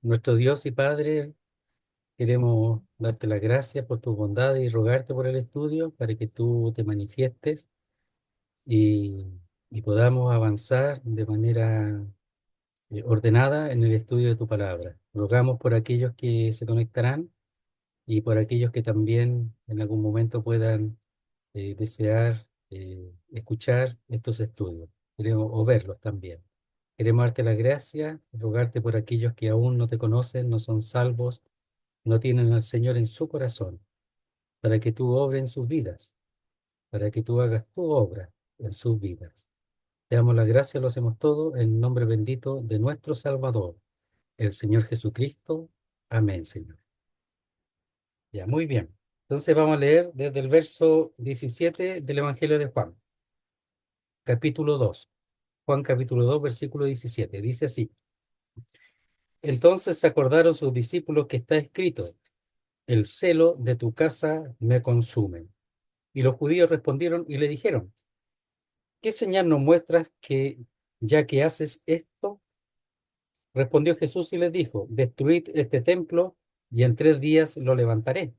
Nuestro Dios y Padre, queremos darte las gracias por tu bondad y rogarte por el estudio para que tú te manifiestes y, y podamos avanzar de manera ordenada en el estudio de tu palabra. Rogamos por aquellos que se conectarán y por aquellos que también en algún momento puedan desear escuchar estos estudios. Queremos, o verlos también. Queremos darte las gracias, rogarte por aquellos que aún no te conocen, no son salvos, no tienen al Señor en su corazón, para que tú obres en sus vidas, para que tú hagas tu obra en sus vidas. Te damos las gracias, lo hacemos todo en nombre bendito de nuestro Salvador, el Señor Jesucristo. Amén, Señor. Ya, muy bien. Entonces vamos a leer desde el verso 17 del Evangelio de Juan, capítulo 2. Juan capítulo 2, versículo 17. Dice así: Entonces se acordaron sus discípulos que está escrito: el celo de tu casa me consume. Y los judíos respondieron y le dijeron: ¿qué señal nos muestras que ya que haces esto? Respondió Jesús y les dijo: destruid este templo y en 3 días lo levantaré.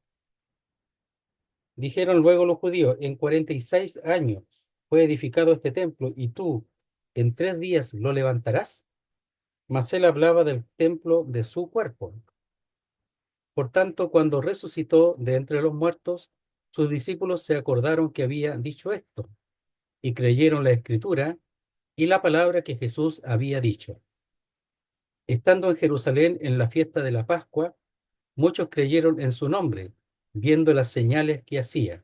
Dijeron luego los judíos: en 46 años fue edificado este templo y tú en 3 días lo levantarás. Mas él hablaba del templo de su cuerpo. Por tanto, cuando resucitó de entre los muertos, sus discípulos se acordaron que había dicho esto y creyeron la escritura y la palabra que Jesús había dicho. Estando en Jerusalén en la fiesta de la Pascua, muchos creyeron en su nombre, viendo las señales que hacía.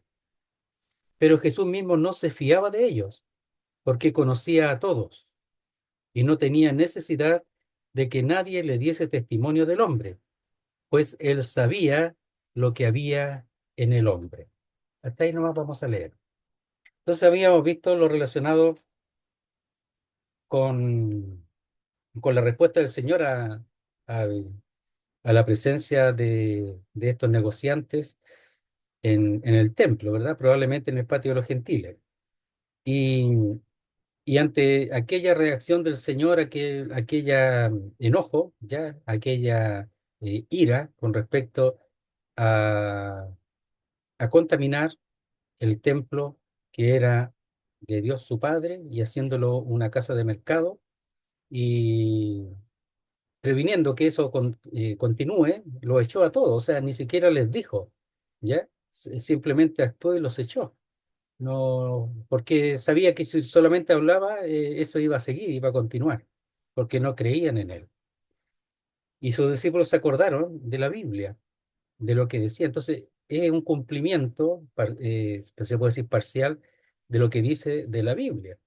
Pero Jesús mismo no se fiaba de ellos, porque conocía a todos y no tenía necesidad de que nadie le diese testimonio del hombre, pues él sabía lo que había en el hombre. Hasta ahí nomás vamos a leer. Entonces habíamos visto lo relacionado con, con la respuesta del Señor al- a la presencia de estos negociantes en el templo, ¿verdad? Probablemente en el patio de los gentiles. Y, y ante aquella reacción del Señor, aquella enojo, ya, aquella ira con respecto a, a contaminar el templo que era de Dios su Padre y haciéndolo una casa de mercado y previniendo que eso continúe, lo echó a todos, o sea, ni siquiera les dijo, ¿ya? Simplemente actuó y los echó. No, porque sabía que si solamente hablaba, eso iba a seguir, iba a continuar, porque no creían en él. Y sus discípulos se acordaron de la Biblia, de lo que decía. Entonces, es un cumplimiento, se puede decir parcial, de lo que dice de la Biblia,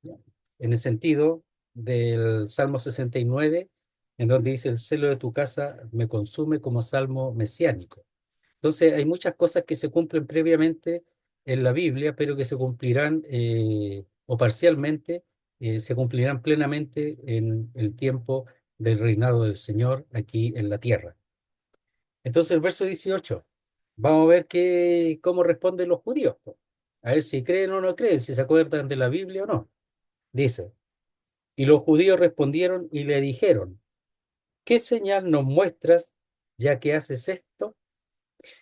¿ya? En el sentido del Salmo 69, en donde dice: el celo de tu casa me consume, como salmo mesiánico. Entonces, hay muchas cosas que se cumplen previamente en la Biblia, pero que se cumplirán o parcialmente, se cumplirán plenamente en el tiempo del reinado del Señor aquí en la tierra. Entonces, el verso 18, vamos a ver cómo responden los judíos, po. A ver si creen o no creen, si se acuerdan de la Biblia o no. Dice: y los judíos respondieron y le dijeron: ¿qué señal nos muestras ya que haces esto?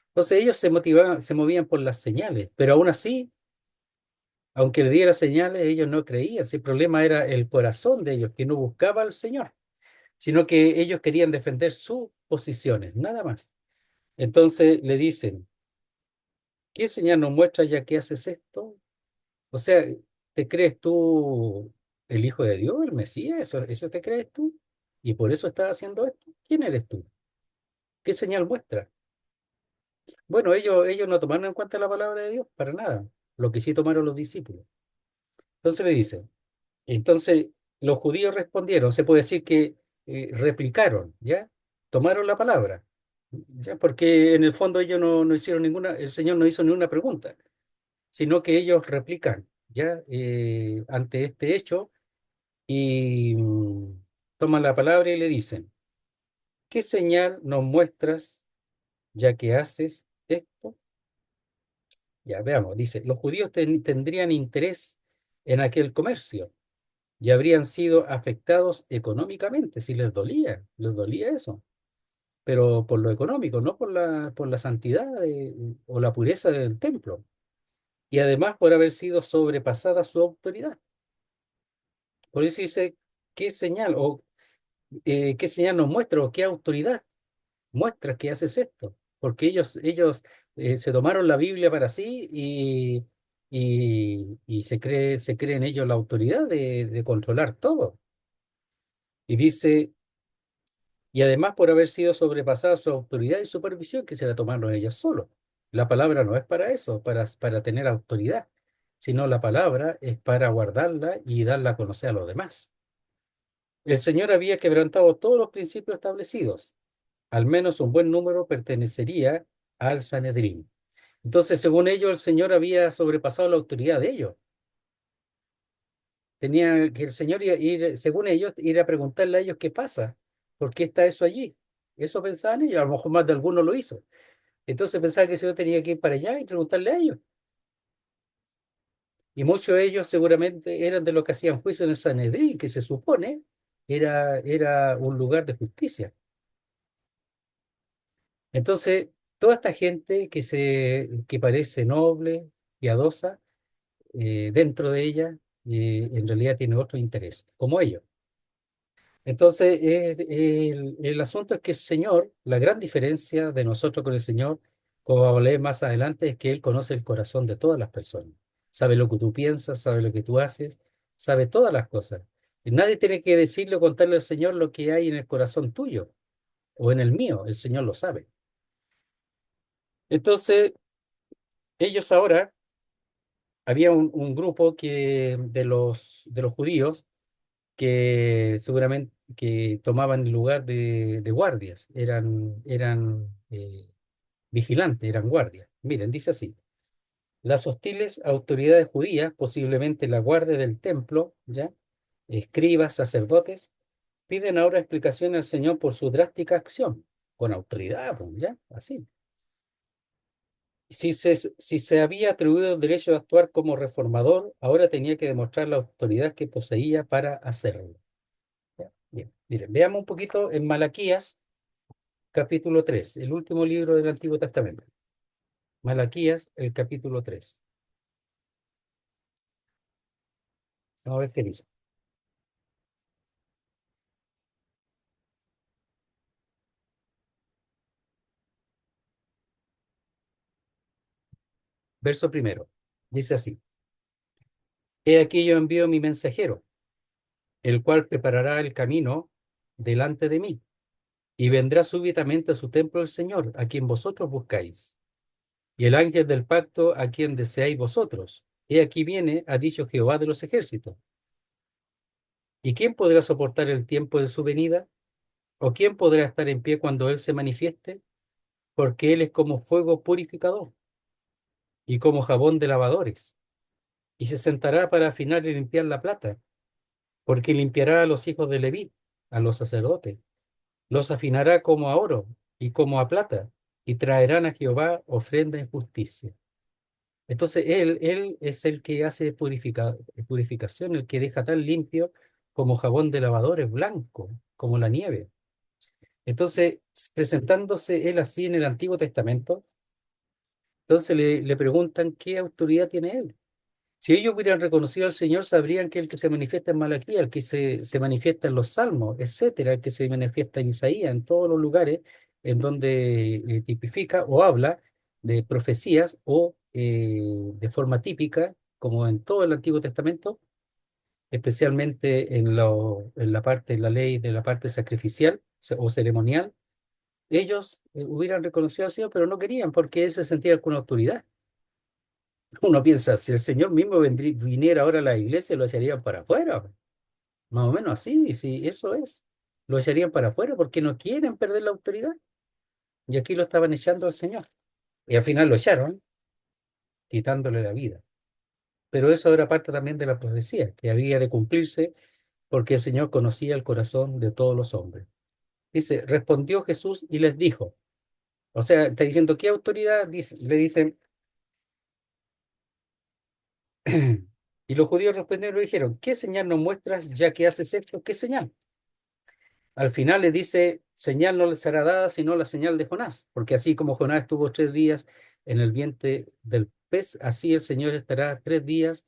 Entonces ellos se movían por las señales, pero aún así, aunque le diera señales, ellos no creían. Si el problema era el corazón de ellos, que no buscaba al Señor, sino que ellos querían defender sus posiciones, nada más. Entonces le dicen: ¿qué señal nos muestra ya que haces esto? O sea, ¿te crees tú el Hijo de Dios, el Mesías? ¿Eso te crees tú? ¿Y por eso estás haciendo esto? ¿Quién eres tú? ¿Qué señal muestra? Bueno, ellos no tomaron en cuenta la palabra de Dios para nada, lo que sí tomaron los discípulos. Entonces le dice, entonces los judíos respondieron, se puede decir que replicaron, ¿ya? Tomaron la palabra, ¿ya? Porque en el fondo ellos no hicieron ninguna, el Señor no hizo ninguna pregunta, sino que ellos replican, ¿ya? Ante este hecho y toman la palabra y le dicen: ¿qué señal nos muestras ya que haces esto? Ya veamos, dice: los judíos tendrían interés en aquel comercio, y habrían sido afectados económicamente, si les dolía eso, pero por lo económico, no por la santidad o la pureza del templo, y además por haber sido sobrepasada su autoridad. Por eso dice, ¿qué señal o qué señal nos muestra o qué autoridad muestra que haces esto? Porque ellos se tomaron la Biblia para sí y se creen ellos la autoridad de controlar todo. Y dice, y además por haber sido sobrepasada su autoridad y supervisión, que se la tomaron ellos solos. La palabra no es para eso, para tener autoridad, sino la palabra es para guardarla y darla a conocer a los demás. El Señor había quebrantado todos los principios establecidos. Al menos un buen número pertenecería al Sanedrín. Entonces, según ellos, el Señor había sobrepasado la autoridad de ellos. Tenía que el Señor ir, según ellos, ir a preguntarle a ellos qué pasa, por qué está eso allí. Eso pensaban ellos, a lo mejor más de alguno lo hizo. Entonces pensaba que el Señor tenía que ir para allá y preguntarle a ellos. Y muchos de ellos seguramente eran de los que hacían juicio en el Sanedrín, que se supone era un lugar de justicia. Entonces, toda esta gente que parece noble, piadosa, dentro de ella, en realidad tiene otro interés, como ellos. Entonces, el asunto es que el Señor, la gran diferencia de nosotros con el Señor, como vamos a leer más adelante, es que Él conoce el corazón de todas las personas. Sabe lo que tú piensas, sabe lo que tú haces, sabe todas las cosas. Y nadie tiene que decirle o contarle al Señor lo que hay en el corazón tuyo o en el mío, el Señor lo sabe. Entonces, ellos ahora, había un grupo de los judíos que seguramente que tomaban el lugar de guardias, eran vigilantes, eran guardias. Miren, dice así, las hostiles autoridades judías, posiblemente la guardia del templo, ¿ya? Escribas, sacerdotes, piden ahora explicación al Señor por su drástica acción, con autoridad, pues, ¿ya? Así. Si se había atribuido el derecho de actuar como reformador, ahora tenía que demostrar la autoridad que poseía para hacerlo. Ya, bien, miren, veamos un poquito en Malaquías, capítulo 3, el último libro del Antiguo Testamento. Malaquías, el capítulo 3. Vamos a ver qué dice. Verso primero. Dice así. He aquí yo envío mi mensajero, el cual preparará el camino delante de mí, y vendrá súbitamente a su templo el Señor, a quien vosotros buscáis, y el ángel del pacto, a quien deseáis vosotros. He aquí viene, ha dicho Jehová de los ejércitos. ¿Y quién podrá soportar el tiempo de su venida? ¿O quién podrá estar en pie cuando Él se manifieste? Porque Él es como fuego purificador y como jabón de lavadores, y se sentará para afinar y limpiar la plata, porque limpiará a los hijos de Leví, a los sacerdotes, los afinará como a oro y como a plata, y traerán a Jehová ofrenda en justicia. Entonces él es el que hace purificación, el que deja tan limpio como jabón de lavadores, blanco, como la nieve. Entonces, presentándose él así en el Antiguo Testamento, entonces le preguntan qué autoridad tiene él. Si ellos hubieran reconocido al Señor, sabrían que el que se manifiesta en Malaquía, el que se manifiesta en los Salmos, etcétera, el que se manifiesta en Isaías, en todos los lugares en donde tipifica o habla de profecías o de forma típica, como en todo el Antiguo Testamento, especialmente en la parte, en la ley de la parte sacrificial o ceremonial, ellos hubieran reconocido al Señor, pero no querían porque él se sentía con autoridad. Uno piensa, si el Señor mismo viniera ahora a la iglesia, lo echarían para afuera. Más o menos así, sí, eso es. Lo echarían para afuera porque no quieren perder la autoridad. Y aquí lo estaban echando al Señor. Y al final lo echaron, quitándole la vida. Pero eso era parte también de la profecía, que había de cumplirse porque el Señor conocía el corazón de todos los hombres. Dice, respondió Jesús y les dijo, o sea, está diciendo, ¿qué autoridad? Le dicen, Y los judíos respondieron y le dijeron, ¿qué señal nos muestras ya que haces esto? ¿Qué señal? Al final le dice, señal no les será dada sino la señal de Jonás, porque así como Jonás estuvo 3 días en el vientre del pez, así el Señor estará 3 días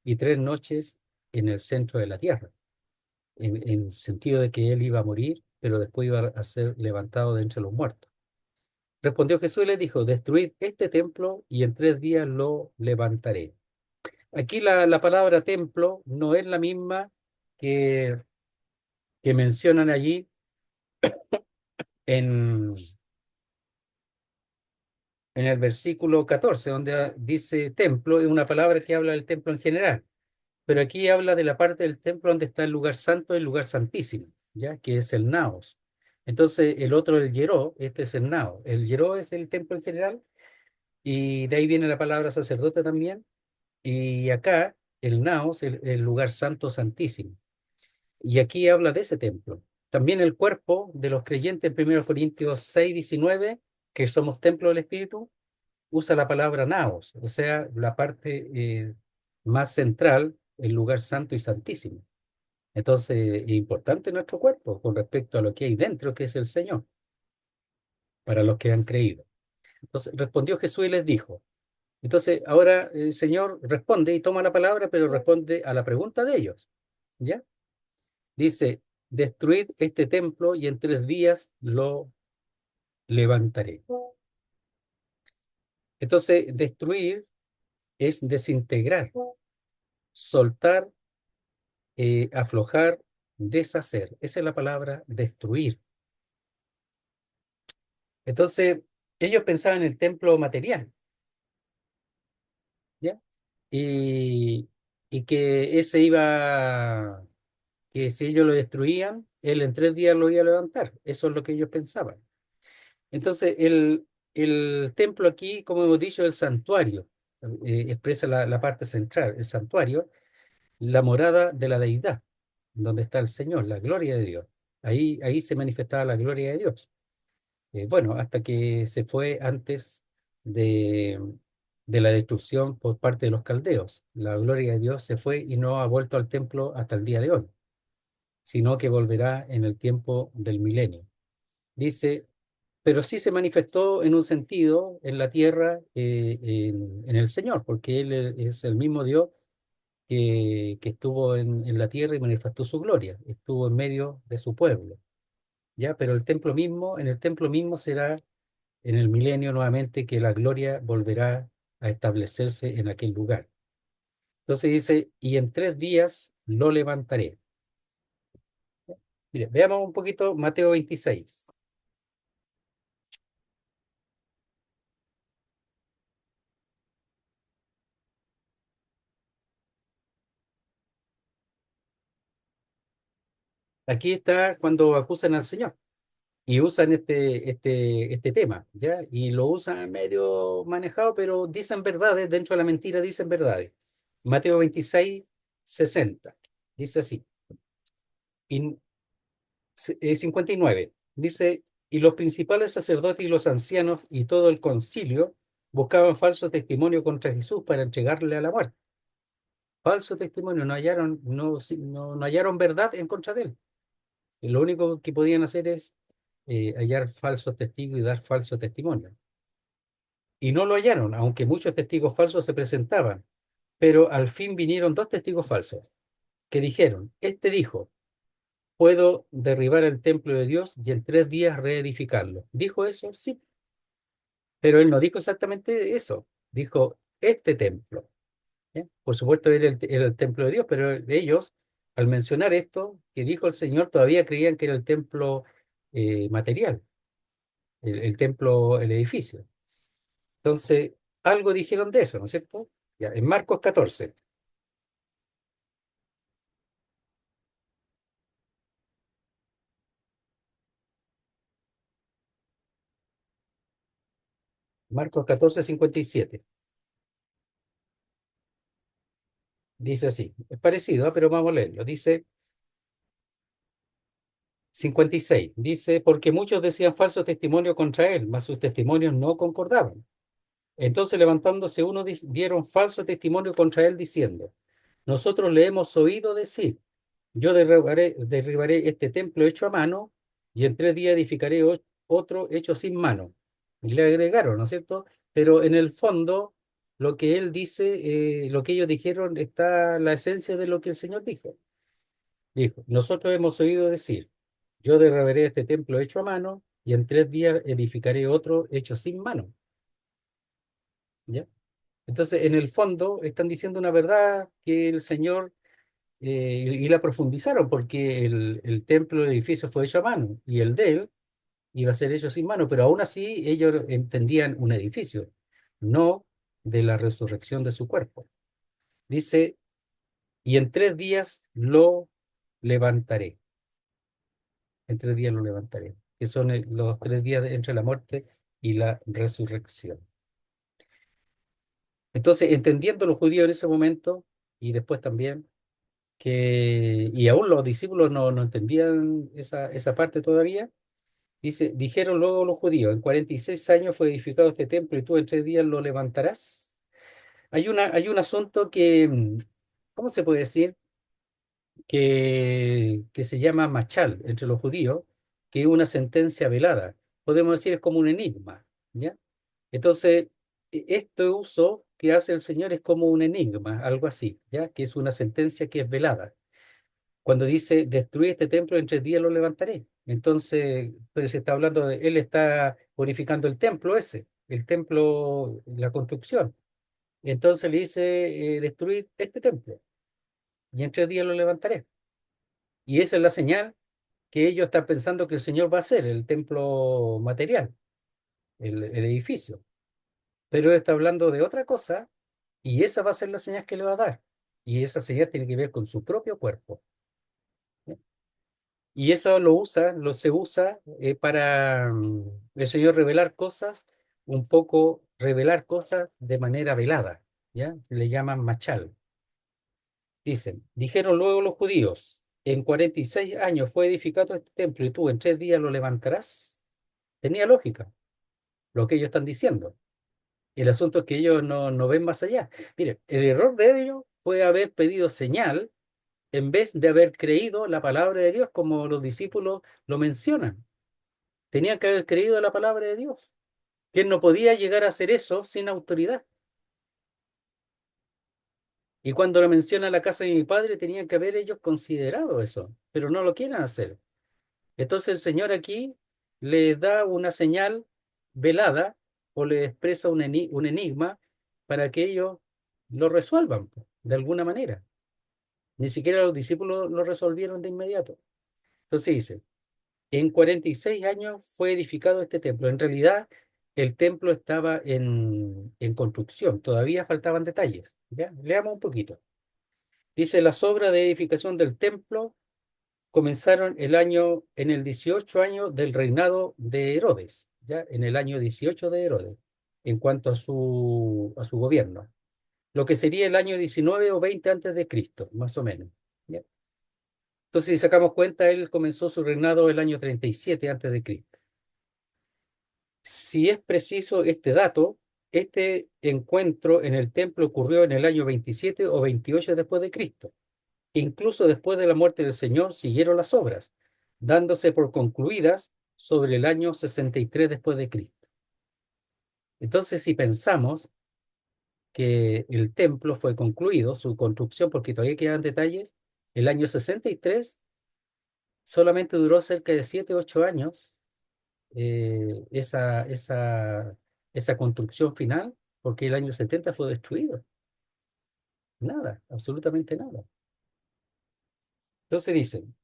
y 3 noches en el centro de la tierra, en sentido de que él iba a morir, pero después iba a ser levantado de entre los muertos. Respondió Jesús y les dijo, destruid este templo y en 3 días lo levantaré. Aquí la palabra templo no es la misma que, que mencionan allí en, en el versículo 14, donde dice templo, es una palabra que habla del templo en general, pero aquí habla de la parte del templo donde está el lugar santo y el lugar santísimo, ¿ya? Que es el naos. Entonces, el otro, el yeró, este es el naos. El yeró es el templo en general, y de ahí viene la palabra sacerdote también, y acá el naos, el lugar santo santísimo. Y aquí habla de ese templo. También el cuerpo de los creyentes en 1 Corintios 6:19, que somos templo del Espíritu, usa la palabra naos, o sea, la parte más central, el lugar santo y santísimo. Entonces, es importante nuestro cuerpo con respecto a lo que hay dentro, que es el Señor, para los que han creído. Entonces, respondió Jesús y les dijo. Entonces, ahora el Señor responde y toma la palabra, pero responde a la pregunta de ellos. ¿Ya? Dice, destruid este templo y en 3 días lo levantaré. Entonces, destruir es desintegrar, soltar, aflojar, deshacer. Esa es la palabra destruir. Entonces, ellos pensaban en el templo material, ¿ya? Y, y que ese iba, que si ellos lo destruían, él en 3 días lo iba a levantar. Eso es lo que ellos pensaban. Entonces, el templo aquí, como hemos dicho, el santuario, expresa la parte central, el santuario, la morada de la deidad, donde está el Señor, la gloria de Dios. Ahí se manifestaba la gloria de Dios. Bueno, hasta que se fue antes de, de la destrucción por parte de los caldeos. La gloria de Dios se fue y no ha vuelto al templo hasta el día de hoy, sino que volverá en el tiempo del milenio. Dice, pero sí se manifestó en un sentido en la tierra, en el Señor, porque Él es el mismo Dios que estuvo en la tierra y manifestó su gloria, estuvo en medio de su pueblo, ¿ya? Pero el templo mismo, en el templo mismo será en el milenio nuevamente que la gloria volverá a establecerse en aquel lugar. Entonces dice, y en 3 días lo levantaré. Mire, veamos un poquito Mateo 26. Aquí está cuando acusan al Señor y usan este tema, ¿ya? Y lo usan medio manejado, pero dicen verdades, dentro de la mentira dicen verdades. Mateo 26:60 dice así, y, 59, dice, y los principales sacerdotes y los ancianos y todo el concilio buscaban falso testimonio contra Jesús para entregarle a la muerte. Falso testimonio, no hallaron verdad en contra de él. Y lo único que podían hacer es hallar falsos testigos y dar falso testimonio. Y no lo hallaron, aunque muchos testigos falsos se presentaban. Pero al fin vinieron dos testigos falsos que dijeron, este dijo, puedo derribar el templo de Dios y en 3 días reedificarlo. ¿Dijo eso? Sí, pero él no dijo exactamente eso. Dijo, este templo. ¿Ya? Por supuesto, era el templo de Dios, pero ellos, al mencionar esto que dijo el Señor, todavía creían que era el templo material, el templo, el edificio. Entonces, algo dijeron de eso, ¿no es cierto? Ya, en Marcos 14:57, dice así, es parecido, pero vamos a leerlo. Dice 56, dice, porque muchos decían falso testimonio contra él, mas sus testimonios no concordaban. Entonces, levantándose uno, dieron falso testimonio contra él, diciendo, nosotros le hemos oído decir, yo derribaré este templo hecho a mano y en 3 días edificaré otro hecho sin mano. Y le agregaron, ¿no es cierto? Pero en el fondo, lo que él dice, lo que ellos dijeron, está la esencia de lo que el Señor dijo. Dijo, nosotros hemos oído decir, yo derribaré este templo hecho a mano y en 3 días edificaré otro hecho sin mano. ¿Ya? Entonces, en el fondo, están diciendo una verdad que el Señor, y la profundizaron, porque el templo, el edificio fue hecho a mano y el de él iba a ser hecho sin mano, pero aún así ellos entendían un edificio, no de la resurrección de su cuerpo. Dice, y en 3 días lo levantaré. En 3 días lo levantaré, que son los 3 días entre la muerte y la resurrección. Entonces, entendiendo los judíos en ese momento, y después también, y aún los discípulos no entendían esa parte todavía, dice, dijeron luego los judíos, en 46 años fue edificado este templo y tú en 3 días lo levantarás. Hay un asunto que, ¿cómo se puede decir? Que se llama machal entre los judíos, que es una sentencia velada. Podemos decir es como un enigma, ¿ya? Entonces, este uso que hace el Señor es como un enigma, algo así, ¿ya? Que es una sentencia que es velada. Cuando dice, destruí este templo, en 3 días lo levantaré. Entonces, pues se está hablando de, él está purificando el templo ese, el templo, la construcción. Entonces le dice, destruid este templo y en 3 días lo levantaré. Y esa es la señal que ellos están pensando que el Señor va a hacer, el templo material, el edificio. Pero él está hablando de otra cosa y esa va a ser la señal que le va a dar. Y esa señal tiene que ver con su propio cuerpo. ¿Ya? Y eso se usa para el Señor revelar cosas, un poco revelar cosas de manera velada, ¿ya? Le llaman machal. Dicen, dijeron luego los judíos, en 46 años fue edificado este templo y tú en 3 días lo levantarás. Tenía lógica lo que ellos están diciendo. El asunto es que ellos no ven más allá. Mire, el error de ellos fue haber pedido señal en vez de haber creído la palabra de Dios como los discípulos lo mencionan. Tenían que haber creído la palabra de Dios, que él no podía llegar a hacer eso sin autoridad. Y cuando lo menciona la casa de mi padre, tenían que haber ellos considerado eso, pero no lo quieren hacer. Entonces el Señor aquí le da una señal velada o le expresa un enigma para que ellos lo resuelvan po, de alguna manera. Ni siquiera los discípulos lo resolvieron de inmediato. Entonces dice, en 46 años fue edificado este templo. En realidad, el templo estaba en construcción, todavía faltaban detalles. ¿Ya? Leamos un poquito. Dice, las obras de edificación del templo comenzaron en el 18 año del reinado de Herodes, ¿ya? En el año 18 de Herodes, en cuanto a su gobierno. Lo que sería el año 19 o 20 antes de Cristo, más o menos. ¿Ya? Entonces, si sacamos cuenta, él comenzó su reinado el año 37 antes de Cristo. Si es preciso este dato, este encuentro en el templo ocurrió en el año 27 o 28 después de Cristo. Incluso después de la muerte del Señor siguieron las obras, dándose por concluidas sobre el año 63 después de Cristo. Entonces, si pensamos que el templo fue concluido, su construcción, porque todavía quedan detalles, el año 63 solamente duró cerca de 7 8 años esa construcción final, porque el año 70 fue destruido. Nada, absolutamente nada. Entonces dicen,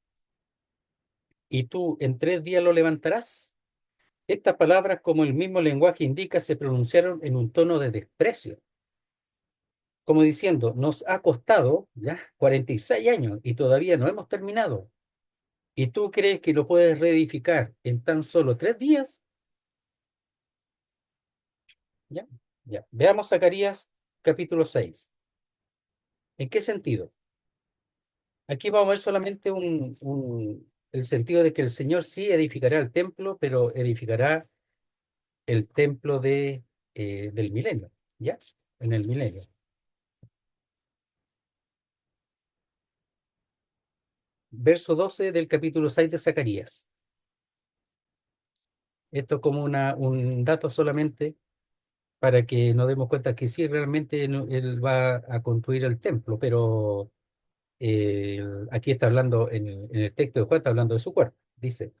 ¿y tú en 3 días lo levantarás? Estas palabras, como el mismo lenguaje indica, se pronunciaron en un tono de desprecio, como diciendo, nos ha costado ya 46 años y todavía no hemos terminado. ¿Y tú crees que lo puedes reedificar en tan solo 3 días? Ya, ya. Veamos Zacarías capítulo 6. ¿En qué sentido? Aquí vamos a ver solamente el sentido de que el Señor sí edificará el templo, pero edificará el templo del milenio, ¿ya? En el milenio. verso 12 del capítulo 6 de Zacarías. Esto como un dato solamente para que nos demos cuenta que sí, realmente él va a construir el templo, pero aquí está hablando, en el texto de Juan, está hablando de su cuerpo. Dice,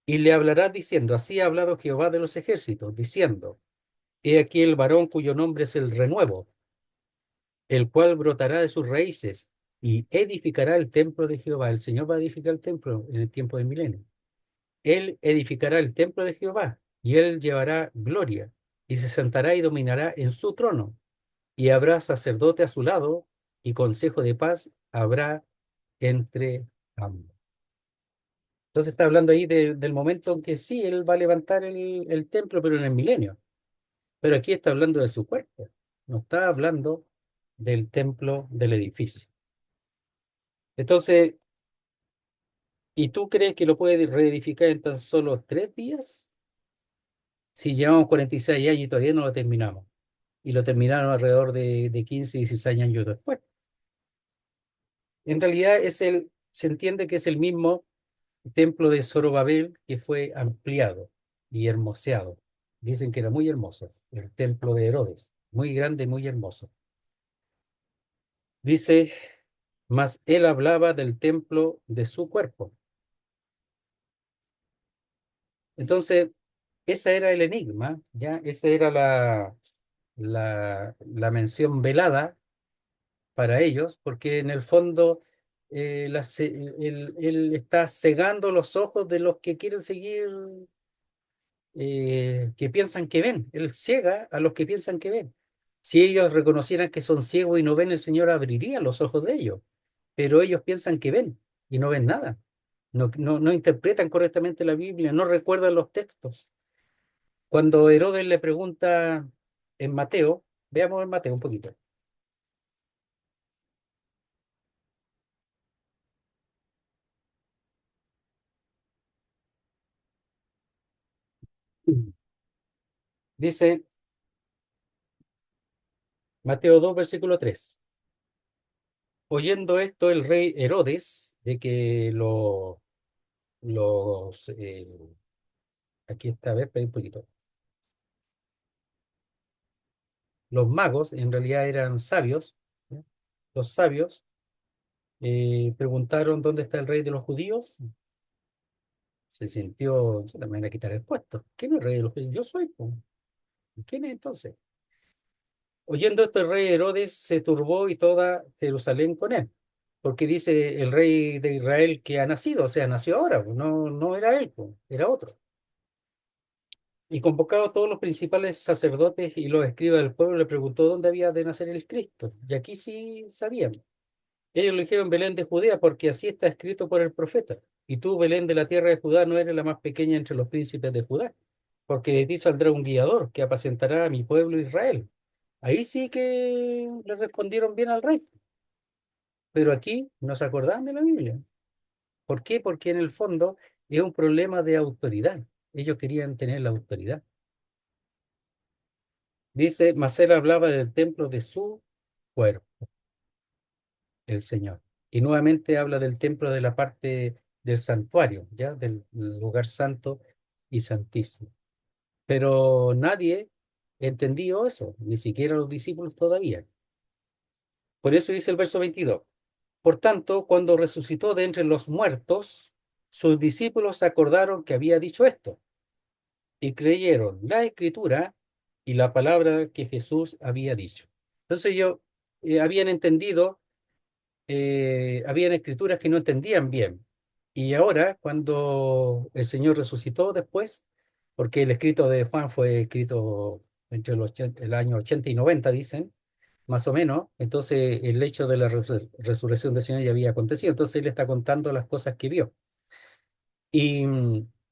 y le hablará diciendo, así ha hablado Jehová de los ejércitos, diciendo, he aquí el varón cuyo nombre es el renuevo, el cual brotará de sus raíces y edificará el templo de Jehová. El Señor va a edificar el templo en el tiempo del milenio. Él edificará el templo de Jehová y él llevará gloria y se sentará y dominará en su trono y habrá sacerdote a su lado y consejo de paz habrá entre ambos. Entonces está hablando ahí del momento en que sí, él va a levantar el templo, pero en el milenio. Pero aquí está hablando de su cuerpo, no está hablando del templo del edificio. Entonces, ¿y tú crees que lo puede reedificar en tan solo 3 días? Si llevamos 46 años y todavía no lo terminamos. Y lo terminaron alrededor de 15, 16 años después. En realidad se entiende que es el mismo templo de Zorobabel que fue ampliado y hermoseado. Dicen que era muy hermoso, el templo de Herodes, muy grande, muy hermoso. Dice, mas él hablaba del templo de su cuerpo. Entonces, ese era el enigma, ¿ya? Esa era la mención velada para ellos, porque en el fondo él está cegando los ojos de los que quieren seguir, que piensan que ven. Él ciega a los que piensan que ven. Si ellos reconocieran que son ciegos y no ven, el Señor abriría los ojos de ellos, pero ellos piensan que ven y no ven nada. No interpretan correctamente la Biblia, no recuerdan los textos. Cuando Herodes le pregunta en Mateo, veamos en Mateo un poquito. Dice Mateo 2 versículo 3. Oyendo esto, el rey Herodes, de que aquí está, a ver, espera un poquito, los magos en realidad eran sabios, ¿ya? Los sabios preguntaron dónde está el rey de los judíos, se sintió, se me van a quitar el puesto. ¿Quién es el rey de los judíos? Yo soy, po. ¿Quién es entonces? Oyendo esto, el rey Herodes se turbó y toda Jerusalén con él, porque dice el rey de Israel que ha nacido, o sea, nació ahora, po, no era él, po, era otro. Y convocado todos los principales sacerdotes y los escribas del pueblo, le preguntó dónde había de nacer el Cristo. Y aquí sí sabían. Ellos le dijeron Belén de Judea, porque así está escrito por el profeta. Y tú, Belén de la tierra de Judá, no eres la más pequeña entre los príncipes de Judá, porque de ti saldrá un guiador que apacentará a mi pueblo Israel. Ahí sí que le respondieron bien al rey, pero aquí no se acordaban de la Biblia. ¿Por qué? Porque en el fondo es un problema de autoridad. Ellos querían tener la autoridad. Dice, mas él hablaba del templo de su cuerpo, el Señor. Y nuevamente habla del templo de la parte del santuario, ¿ya? Del lugar santo y santísimo. Pero nadie entendió eso, ni siquiera los discípulos todavía. Por eso dice el verso 22. Por tanto, cuando resucitó de entre los muertos, sus discípulos acordaron que había dicho esto y creyeron la escritura y la palabra que Jesús había dicho. Entonces ellos habían entendido, habían escrituras que no entendían bien. Y ahora, cuando el Señor resucitó después, porque el escrito de Juan fue escrito entre el año 80 y 90, dicen, más o menos, entonces el hecho de la resurrección del Señor ya había acontecido, entonces él está contando las cosas que vio. Y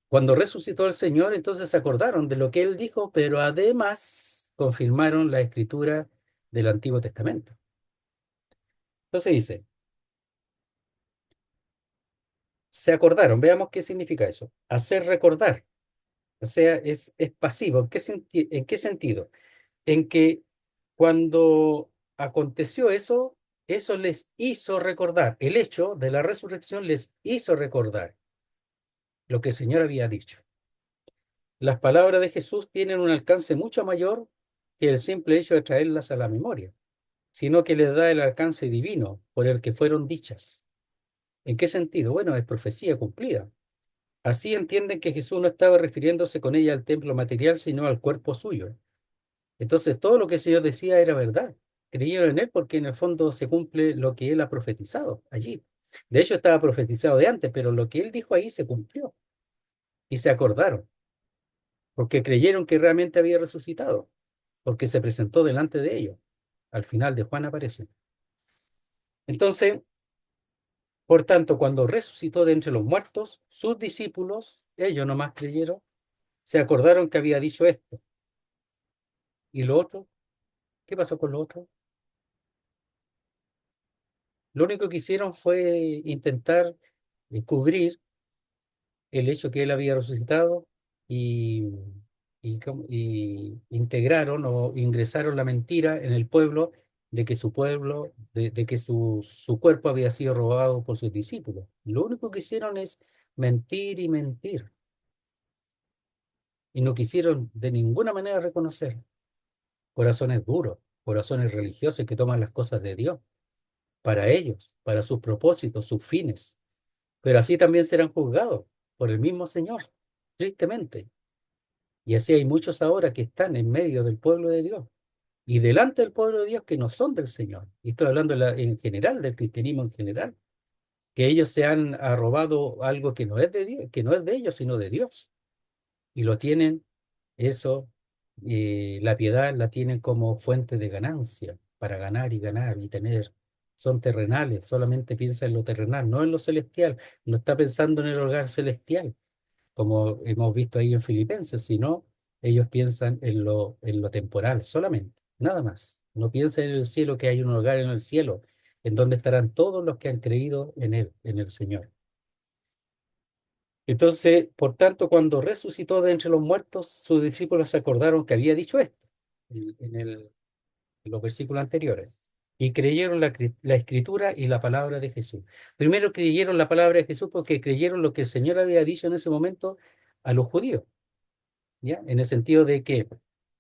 cuando resucitó el Señor, entonces se acordaron de lo que él dijo, pero además confirmaron la escritura del Antiguo Testamento. Entonces dice, se acordaron, veamos qué significa eso. Hacer recordar, o sea, es pasivo. ¿En qué sentido? En que cuando aconteció eso, Eso les hizo recordar, el hecho de la resurrección les hizo recordar lo que el Señor había dicho. Las palabras de Jesús tienen un alcance mucho mayor que el simple hecho de traerlas a la memoria, sino que les da el alcance divino por el que fueron dichas. ¿En qué sentido? Bueno, es profecía cumplida. Así entienden que Jesús no estaba refiriéndose con ella al templo material, sino al cuerpo suyo. Entonces, todo lo que el Señor decía era verdad. Creyeron en Él porque en el fondo se cumple lo que Él ha profetizado allí. De hecho, estaba profetizado de antes, pero lo que Él dijo ahí se cumplió y se acordaron, porque creyeron que realmente había resucitado, porque se presentó delante de ellos. Al final de Juan aparece. Entonces, por tanto, cuando resucitó de entre los muertos, sus discípulos, ellos nomás creyeron, se acordaron que había dicho esto. ¿Y lo otro? ¿Qué pasó con lo otro? Lo único que hicieron fue intentar cubrir el hecho que él había resucitado y, y integraron o ingresaron la mentira en el pueblo de que su pueblo, de que su cuerpo había sido robado por sus discípulos. Lo único que hicieron es mentir y mentir y no quisieron de ninguna manera reconocer. Corazones duros, corazones religiosos que toman las cosas de Dios para ellos, para sus propósitos, sus fines. Pero así también serán juzgados por el mismo Señor, tristemente. Y así hay muchos ahora que están en medio del pueblo de Dios y delante del pueblo de Dios que no son del Señor. Y estoy hablando en general, del cristianismo en general, que ellos se han robado algo que no es de Dios, que no es de ellos, sino de Dios. Y lo tienen, eso, la piedad la tienen como fuente de ganancia, para ganar y tener. Son terrenales, solamente piensa en lo terrenal, no en lo celestial, no está pensando en el hogar celestial como hemos visto ahí en Filipenses, sino ellos piensan en lo temporal solamente, nada más. No piensan en el cielo, que hay un hogar en el cielo, en donde estarán todos los que han creído en Él, en el Señor. Entonces, por tanto, cuando resucitó de entre los muertos, sus discípulos se acordaron que había dicho esto en los versículos anteriores. Y creyeron la escritura y la palabra de Jesús. Primero creyeron la palabra de Jesús porque creyeron lo que el Señor había dicho en ese momento a los judíos. ¿Ya? En el sentido de que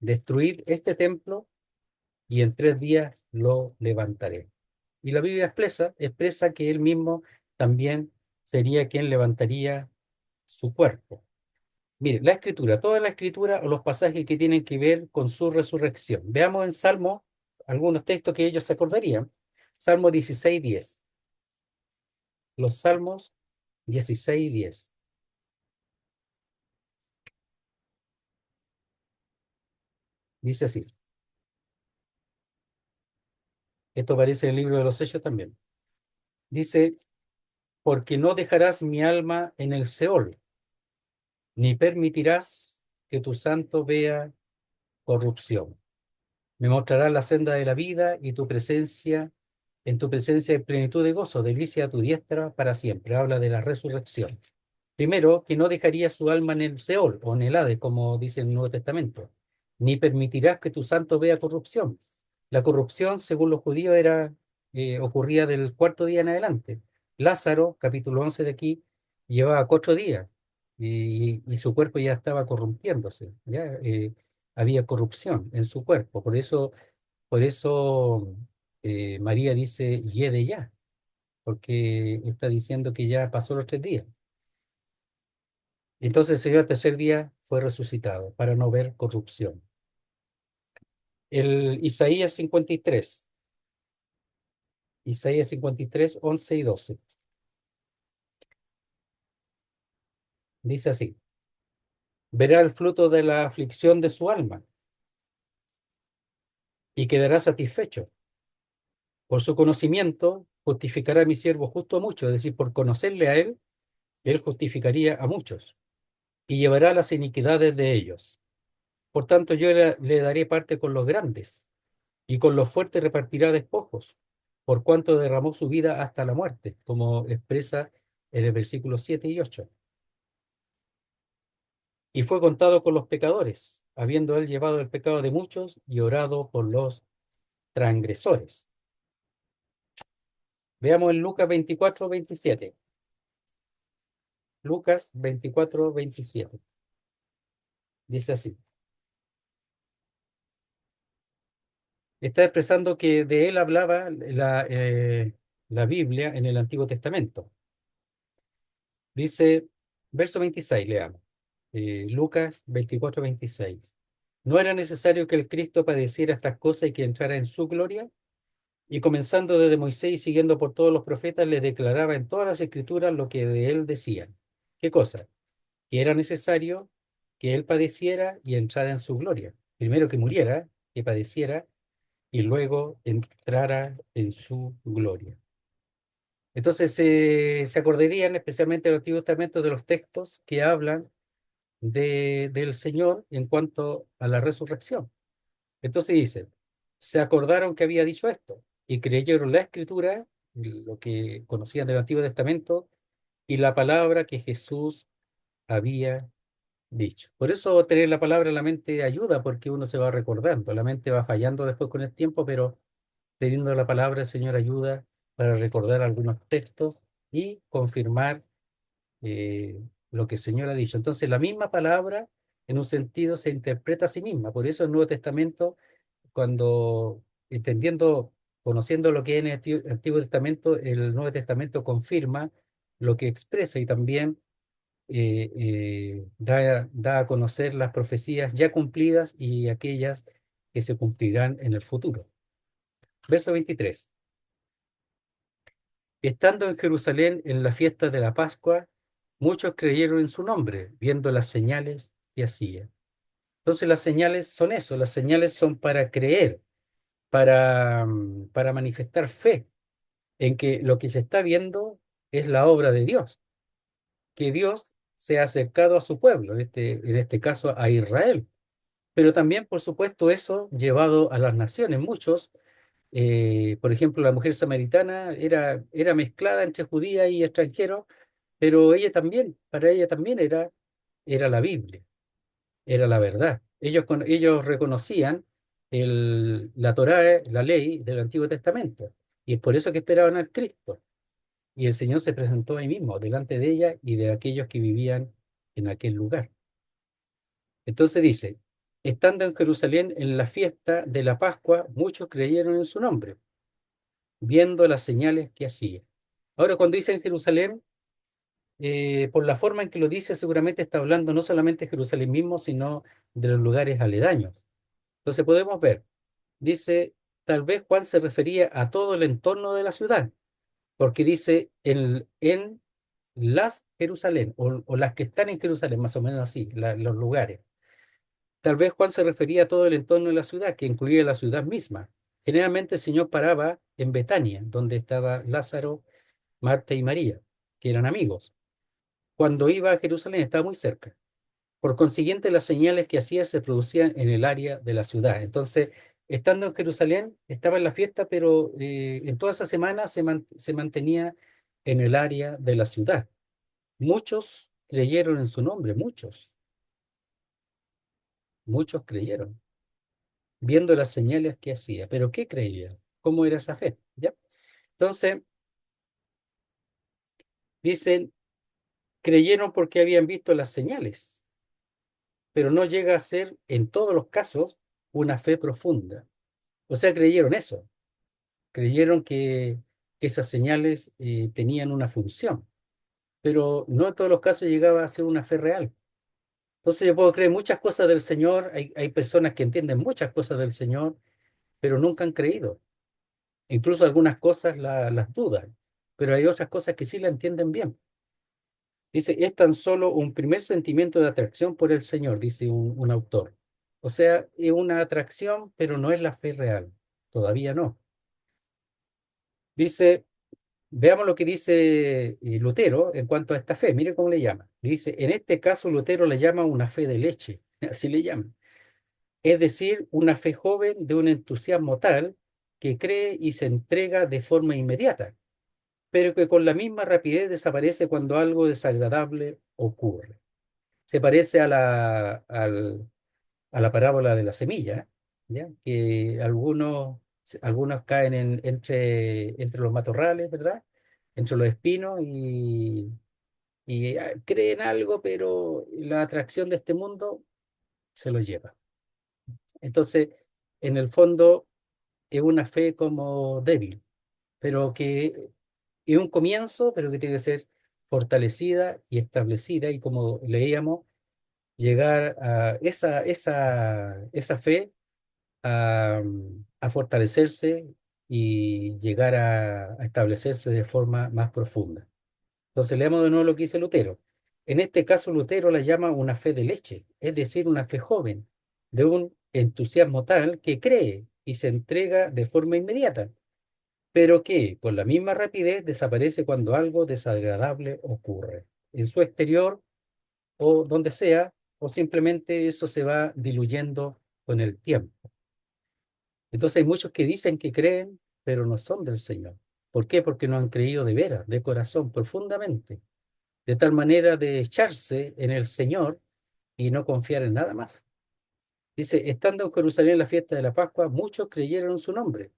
destruir este templo y en 3 días lo levantaré. Y la Biblia expresa que él mismo también sería quien levantaría su cuerpo. Mire, la escritura, toda la escritura o los pasajes que tienen que ver con su resurrección. Veamos en Salmo algunos textos que ellos se acordarían. Salmo 16:10. Los Salmos 16:10. Dice así. Esto aparece en el libro de los Hechos también. Dice, porque no dejarás mi alma en el Seol, ni permitirás que tu santo vea corrupción. Me mostrarás la senda de la vida y en tu presencia hay plenitud de gozo, delicia a tu diestra para siempre. Habla de la resurrección. Primero, que no dejaría su alma en el Seol o en el Hades, como dice el Nuevo Testamento, ni permitirás que tu santo vea corrupción. La corrupción, según los judíos, ocurría del cuarto día en adelante. Lázaro, capítulo 11 de aquí, llevaba 4 días y su cuerpo ya estaba corrompiéndose, ya había corrupción en su cuerpo. Por eso María dice, hiede ya, porque está diciendo que ya pasó los 3 días. Entonces el Señor al tercer día fue resucitado para no ver corrupción. El Isaías 53, 11 y 12. Dice así, verá el fruto de la aflicción de su alma y quedará satisfecho. Por su conocimiento justificará a mi siervo justo a muchos, es decir, por conocerle a él justificaría a muchos y llevará las iniquidades de ellos. Por tanto, yo le daré parte con los grandes y con los fuertes repartirá despojos, por cuanto derramó su vida hasta la muerte, como expresa en el versículo 7 y 8. Y fue contado con los pecadores, habiendo él llevado el pecado de muchos y orado por los transgresores. Veamos en Lucas 24:27. Lucas 24:27. Dice así. Está expresando que de él hablaba la Biblia en el Antiguo Testamento. Dice, verso 26, leamos. Lucas 24:26. ¿No era necesario que el Cristo padeciera estas cosas y que entrara en su gloria? Y comenzando desde Moisés y siguiendo por todos los profetas, le declaraba en todas las escrituras lo que de él decían. ¿Qué cosa? Que era necesario que él padeciera y entrara en su gloria. Primero que muriera, que padeciera y luego entrara en su gloria. Entonces se acordarían especialmente del Antiguo Testamento de los textos que hablan del Señor en cuanto a la resurrección. Entonces dice, se acordaron que había dicho esto y creyeron la escritura, lo que conocían del Antiguo Testamento, y la palabra que Jesús había dicho. Por eso tener la palabra en la mente ayuda, porque uno se va recordando. La mente va fallando después con el tiempo, pero teniendo la palabra, el Señor ayuda para recordar algunos textos y confirmar lo que el Señor ha dicho. Entonces, la misma palabra, en un sentido, se interpreta a sí misma. Por eso el Nuevo Testamento, cuando entendiendo, conociendo lo que es en el Antiguo Testamento, el Nuevo Testamento confirma lo que expresa y también da a conocer las profecías ya cumplidas y aquellas que se cumplirán en el futuro. Verso 23. Estando en Jerusalén en la fiesta de la Pascua, muchos creyeron en su nombre, viendo las señales que hacía. Entonces las señales son eso, las señales son para creer, para manifestar fe en que lo que se está viendo es la obra de Dios, que Dios se ha acercado a su pueblo, en este caso a Israel. Pero también, por supuesto, eso llevado a las naciones. Muchos, por ejemplo, la mujer samaritana era mezclada entre judía y extranjero, pero ella también, para ella también era la Biblia, era la verdad. Ellos reconocían la Torá, la ley del Antiguo Testamento, y es por eso que esperaban al Cristo. Y el Señor se presentó ahí mismo, delante de ella y de aquellos que vivían en aquel lugar. Entonces dice, estando en Jerusalén en la fiesta de la Pascua, muchos creyeron en su nombre, viendo las señales que hacía. Ahora, cuando dice en Jerusalén, por la forma en que lo dice, seguramente está hablando no solamente de Jerusalén mismo, sino de los lugares aledaños. Entonces podemos ver, dice, tal vez Juan se refería a todo el entorno de la ciudad, porque dice en las Jerusalén, o las que están en Jerusalén, más o menos así, los lugares. Tal vez Juan se refería a todo el entorno de la ciudad, que incluía la ciudad misma. Generalmente el Señor paraba en Betania, donde estaba Lázaro, Marta y María, que eran amigos. Cuando iba a Jerusalén estaba muy cerca. Por consiguiente, las señales que hacía se producían en el área de la ciudad. Entonces, estando en Jerusalén, estaba en la fiesta, pero en toda esa semana se mantenía en el área de la ciudad. Muchos creyeron en su nombre, muchos creyeron, viendo las señales que hacía. ¿Pero qué creían? ¿Cómo era esa fe? ¿Ya? Entonces, dicen, creyeron porque habían visto las señales, pero no llega a ser en todos los casos una fe profunda. O sea, creyeron eso, creyeron que esas señales tenían una función, pero no en todos los casos llegaba a ser una fe real. Entonces yo puedo creer muchas cosas del Señor, hay personas que entienden muchas cosas del Señor, pero nunca han creído. Incluso algunas cosas las dudan, pero hay otras cosas que sí la entienden bien. Dice, es tan solo un primer sentimiento de atracción por el Señor, dice un autor. O sea, es una atracción, pero no es la fe real. Todavía no. Dice, veamos lo que dice Lutero en cuanto a esta fe. Mire cómo le llama. Dice, en este caso Lutero le llama una fe de leche, así le llama. Es decir, una fe joven de un entusiasmo tal que cree y se entrega de forma inmediata, pero que con la misma rapidez desaparece cuando algo desagradable ocurre. Se parece a la parábola de la semilla, ¿ya? Que algunos Algunos caen entre los matorrales, ¿verdad? Entre los espinos y creen algo, pero la atracción de este mundo se los lleva. Entonces, en el fondo, es una fe como débil, pero que es un comienzo, pero que tiene que ser fortalecida y establecida, y como leíamos, llegar a esa fe a fortalecerse y llegar a establecerse de forma más profunda. Entonces leemos de nuevo lo que dice Lutero. En este caso, Lutero la llama una fe de leche, es decir, una fe joven, de un entusiasmo tal que cree y se entrega de forma inmediata, pero que con la misma rapidez desaparece cuando algo desagradable ocurre, en su exterior o donde sea, o simplemente eso se va diluyendo con el tiempo. Entonces hay muchos que dicen que creen, pero no son del Señor. ¿Por qué? Porque no han creído de veras, de corazón, profundamente, de tal manera de echarse en el Señor y no confiar en nada más. Dice, estando en Jerusalén en la fiesta de la Pascua, muchos creyeron en su nombre,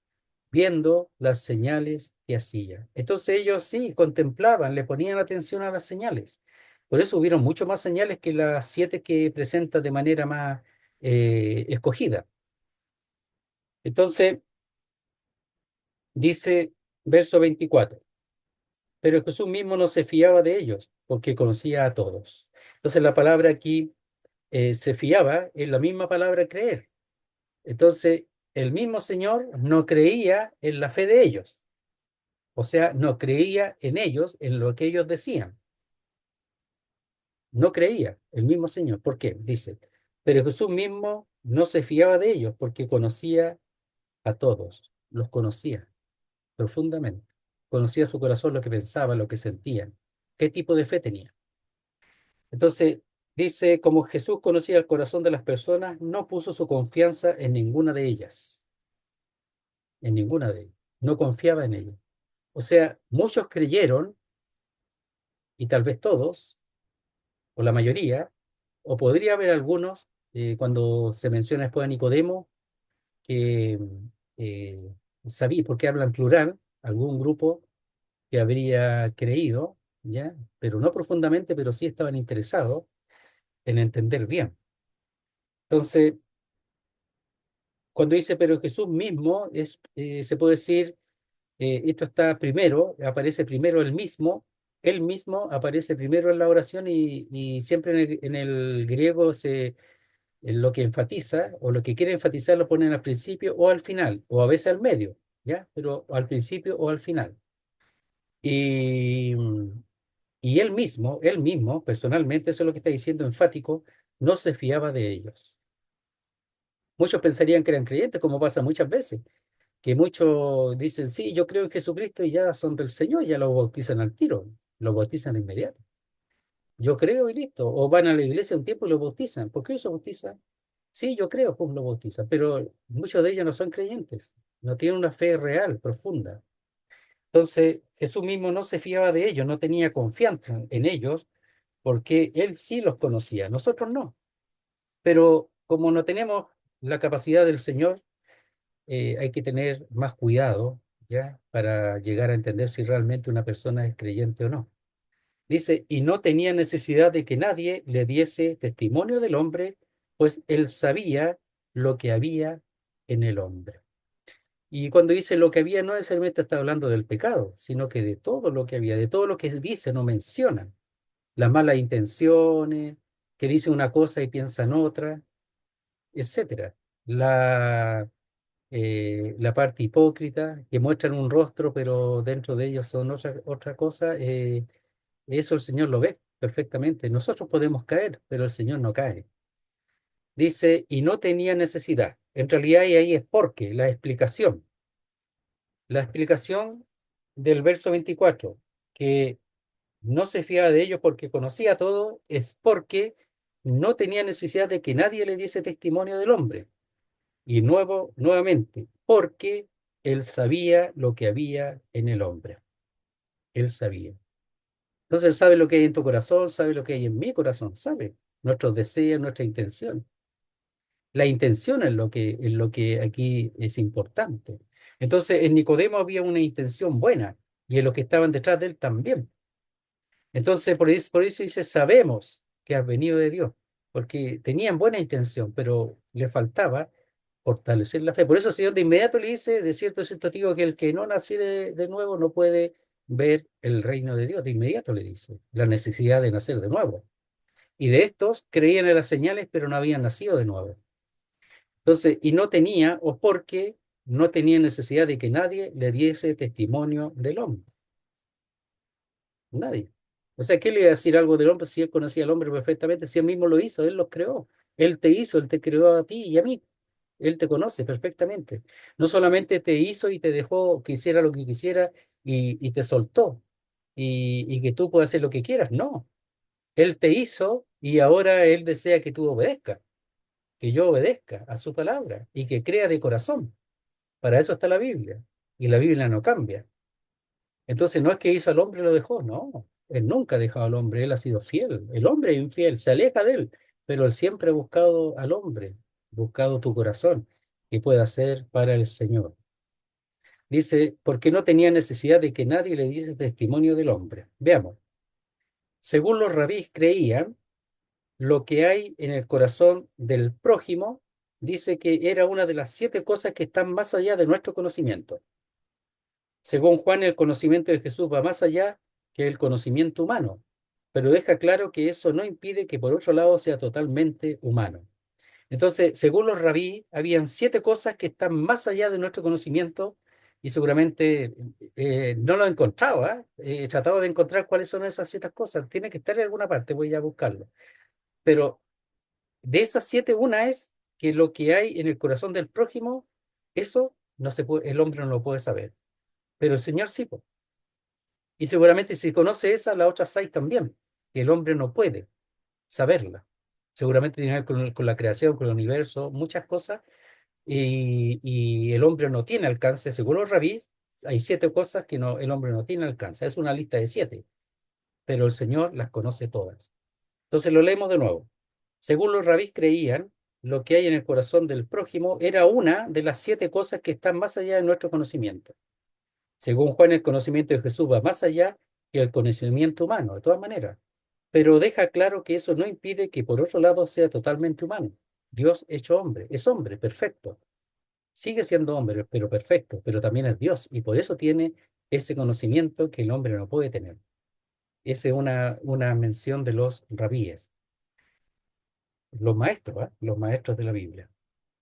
viendo las señales que hacía. Entonces ellos sí contemplaban, le ponían atención a las señales. Por eso hubieron mucho más señales que las 7 que presenta de manera más escogida. Entonces, dice verso 24, pero Jesús mismo no se fiaba de ellos, porque conocía a todos. Entonces la palabra aquí, se fiaba, es la misma palabra creer. Entonces, el mismo Señor no creía en la fe de ellos, o sea, no creía en ellos, en lo que ellos decían. No creía el mismo Señor. ¿Por qué? Dice, pero Jesús mismo no se fiaba de ellos porque conocía a todos, los conocía profundamente. Conocía su corazón, lo que pensaba, lo que sentían, qué tipo de fe tenía. Entonces, dice, como Jesús conocía el corazón de las personas, no puso su confianza en ninguna de ellas, en ninguna de ellas. No confiaba en ellas. O sea, muchos creyeron, y tal vez todos, o la mayoría, o podría haber algunos, cuando se menciona después a Nicodemo, que sabía, porque habla en plural, algún grupo que habría creído, ¿ya? Pero no profundamente, pero sí estaban interesados en entender bien. Entonces, cuando dice, pero Jesús mismo, se puede decir, esto está primero, aparece primero él mismo aparece primero en la oración y siempre en el griego en lo que enfatiza o lo que quiere enfatizar lo ponen al principio o al final, o a veces al medio, ¿ya? Pero al principio o al final. Y, y él mismo, personalmente, eso es lo que está diciendo enfático, no se fiaba de ellos. Muchos pensarían que eran creyentes, como pasa muchas veces, que muchos dicen, sí, yo creo en Jesucristo y ya son del Señor, ya lo bautizan al tiro, lo bautizan de inmediato. Yo creo y listo. O van a la iglesia un tiempo y lo bautizan. ¿Por qué se bautizan? Sí, yo creo, pues lo bautizan, pero muchos de ellos no son creyentes, no tienen una fe real, profunda. Entonces, Jesús mismo no se fiaba de ellos, no tenía confianza en ellos, porque él sí los conocía, nosotros no. Pero como no tenemos la capacidad del Señor, hay que tener más cuidado, ¿ya? Para llegar a entender si realmente una persona es creyente o no. Dice, y no tenía necesidad de que nadie le diese testimonio del hombre, pues él sabía lo que había en el hombre. Y cuando dice lo que había, no necesariamente está hablando del pecado, sino que de todo lo que había, de todo lo que dice, no menciona. Las malas intenciones, que dice una cosa y piensa en otra, etcétera. La parte hipócrita, que muestran un rostro, pero dentro de ellos son otra cosa, eso el Señor lo ve perfectamente. Nosotros podemos caer, pero el Señor no cae. Dice, y no tenía necesidad. En realidad, y ahí es porque, la explicación del verso 24 que no se fiaba de ellos porque conocía todo, es porque no tenía necesidad de que nadie le diese testimonio del hombre. Y nuevamente, porque él sabía lo que había en el hombre. Él sabía. Entonces él sabe lo que hay en tu corazón, sabe lo que hay en mi corazón, sabe nuestros deseos, nuestra intención. La intención es lo que aquí es importante. Entonces, en Nicodemo había una intención buena y en los que estaban detrás de él también. Entonces, por eso dice, sabemos que has venido de Dios, porque tenían buena intención, pero le faltaba fortalecer la fe. Por eso el Señor de inmediato le dice, de cierto digo, que el que no naciere de nuevo no puede ver el reino de Dios. De inmediato le dice la necesidad de nacer de nuevo. Y de estos creían en las señales, pero no habían nacido de nuevo. Entonces, y no tenía, o porque no tenía necesidad de que nadie le diese testimonio del hombre. Nadie. O sea, ¿qué le iba a decir algo del hombre si él conocía al hombre perfectamente? Si él mismo lo hizo, él lo creó. Él te hizo, él te creó a ti y a mí. Él te conoce perfectamente. No solamente te hizo y te dejó que hiciera lo que quisiera y te soltó y que tú puedas hacer lo que quieras. No. Él te hizo y ahora él desea que tú obedezcas, que yo obedezca a su palabra y que crea de corazón. Para eso está la Biblia. Y la Biblia no cambia. Entonces no es que hizo al hombre y lo dejó, no. Él nunca ha dejado al hombre, él ha sido fiel. El hombre es infiel, se aleja de él, pero él siempre ha buscado al hombre, buscado tu corazón, que pueda hacer para el Señor. Dice, porque no tenía necesidad de que nadie le diese testimonio del hombre. Veamos, según los rabís creían, lo que hay en el corazón del prójimo, dice que era una de las 7 cosas que están más allá de nuestro conocimiento. Según Juan, el conocimiento de Jesús va más allá que el conocimiento humano, pero deja claro que eso no impide que por otro lado sea totalmente humano. Entonces, según los rabí, habían 7 cosas que están más allá de nuestro conocimiento y seguramente no lo he encontrado, ¿ah? He tratado de encontrar cuáles son esas 7 cosas. Tiene que estar en alguna parte, voy a buscarlo. Pero de esas 7, una es que lo que hay en el corazón del prójimo, eso no se puede, el hombre no lo puede saber, pero el Señor sí, po. Y seguramente si conoce esa, las otras 6 también, que el hombre no puede saberla. Seguramente tiene que ver con la creación, con el universo, muchas cosas, y el hombre no tiene alcance. Según los rabís, hay 7 cosas que no, el hombre no tiene alcance. Es una lista de 7, pero el Señor las conoce todas. Entonces lo leemos de nuevo. Según los rabís creían, lo que hay en el corazón del prójimo era una de las 7 cosas que están más allá de nuestro conocimiento. Según Juan, el conocimiento de Jesús va más allá que el conocimiento humano, de todas maneras. Pero deja claro que eso no impide que por otro lado sea totalmente humano. Dios hecho hombre, es hombre, perfecto. Sigue siendo hombre, pero perfecto, pero también es Dios y por eso tiene ese conocimiento que el hombre no puede tener. Esa es una mención de los rabíes, los maestros, ¿ah? Los maestros de la Biblia.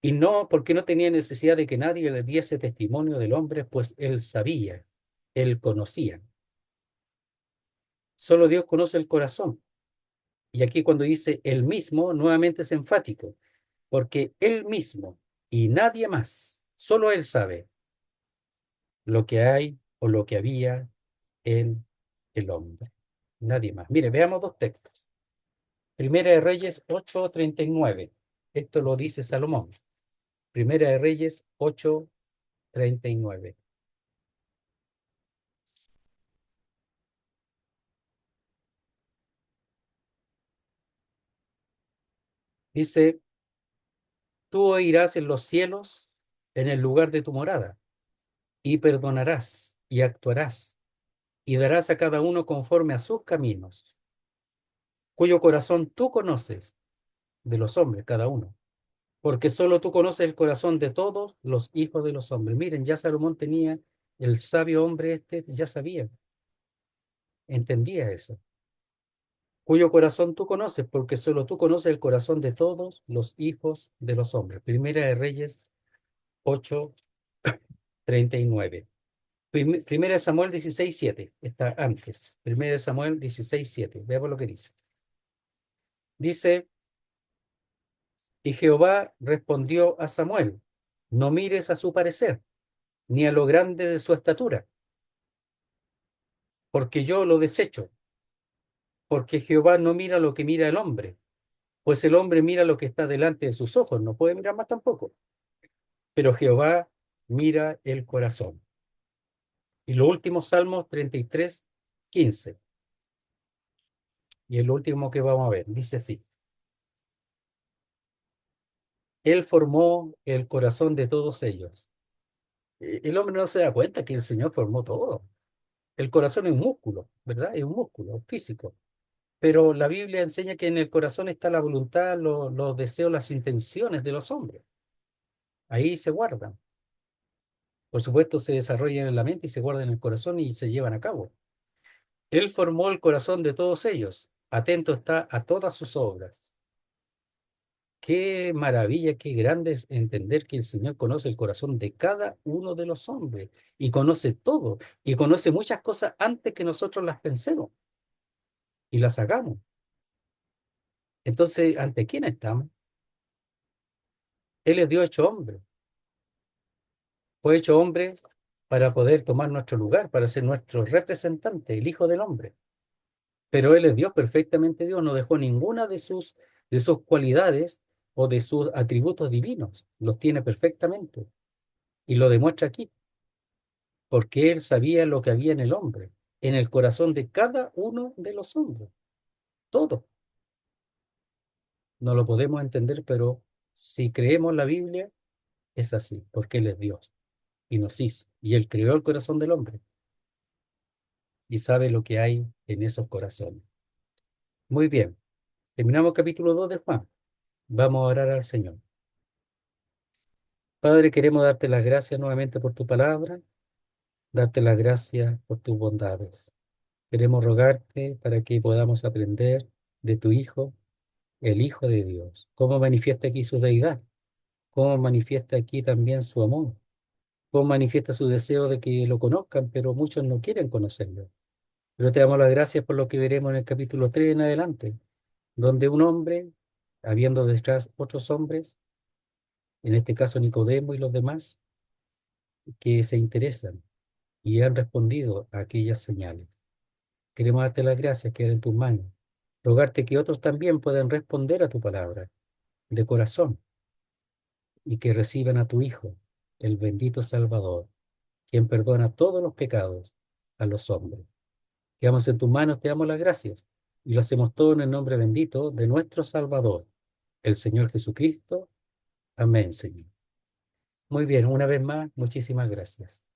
Y no, porque no tenía necesidad de que nadie le diese testimonio del hombre, pues él sabía, él conocía. Solo Dios conoce el corazón. Y aquí cuando dice él mismo, nuevamente es enfático, porque él mismo y nadie más, solo él sabe lo que hay o lo que había en el hombre. Nadie más. Mire, veamos 2 textos. Primera de Reyes 8:39. Esto lo dice Salomón. Primera de Reyes 8:39. Dice, tú oirás en los cielos, en el lugar de tu morada, y perdonarás y actuarás, y darás a cada uno conforme a sus caminos, cuyo corazón tú conoces de los hombres, cada uno, porque solo tú conoces el corazón de todos los hijos de los hombres. Miren, ya Salomón tenía, el sabio hombre este, ya sabía, entendía eso. Cuyo corazón tú conoces, porque solo tú conoces el corazón de todos los hijos de los hombres. Primera de Reyes 8:39. Primera de Samuel 16:7. Está antes. Primera de Samuel 16:7. Veamos lo que dice. Dice, y Jehová respondió a Samuel, no mires a su parecer, ni a lo grande de su estatura, porque yo lo desecho, porque Jehová no mira lo que mira el hombre, pues el hombre mira lo que está delante de sus ojos, no puede mirar más tampoco, pero Jehová mira el corazón. Y lo último, Salmos 33:15. Y el último que vamos a ver, dice así. Él formó el corazón de todos ellos, El hombre no se da cuenta que el Señor formó todo. El corazón es un músculo, ¿verdad? Es un músculo físico. Pero la Biblia enseña que en el corazón está la voluntad, los deseos, las intenciones de los hombres. Ahí se guardan. Por supuesto, se desarrollan en la mente y se guardan en el corazón y se llevan a cabo. Él formó el corazón de todos ellos. Atento está a todas sus obras. Qué maravilla, qué grande es entender que el Señor conoce el corazón de cada uno de los hombres y conoce todo y conoce muchas cosas antes que nosotros las pensemos y las hagamos. Entonces, ¿ante quién estamos? Él es Dios hecho hombre. Fue hecho hombre para poder tomar nuestro lugar, para ser nuestro representante, el Hijo del Hombre. Pero Él es Dios, perfectamente Dios, no dejó ninguna de sus cualidades o de sus atributos divinos. Los tiene perfectamente y lo demuestra aquí, porque Él sabía lo que había en el hombre, en el corazón de cada uno de los hombres. Todo. No lo podemos entender, pero si creemos la Biblia, es así, porque Él es Dios y nos hizo. Y Él creó el corazón del hombre y sabe lo que hay en esos corazones. Muy bien, terminamos capítulo 2 de Juan. Vamos a orar al Señor. Padre, queremos darte las gracias nuevamente por tu palabra, darte las gracias por tus bondades. Queremos rogarte para que podamos aprender de tu Hijo, el Hijo de Dios, cómo manifiesta aquí su deidad, cómo manifiesta aquí también su amor, cómo manifiesta su deseo de que lo conozcan, pero muchos no quieren conocerlo. Pero te damos las gracias por lo que veremos en el capítulo 3 en adelante, donde un hombre, habiendo detrás otros hombres, en este caso Nicodemo y los demás, que se interesan y han respondido a aquellas señales. Queremos darte las gracias, que en tus manos. Rogarte que otros también puedan responder a tu palabra de corazón y que reciban a tu Hijo, el bendito Salvador, quien perdona todos los pecados a los hombres. Quedamos en tus manos, te damos las gracias y lo hacemos todo en el nombre bendito de nuestro Salvador, el Señor Jesucristo. Amén, Señor. Muy bien, una vez más, muchísimas gracias.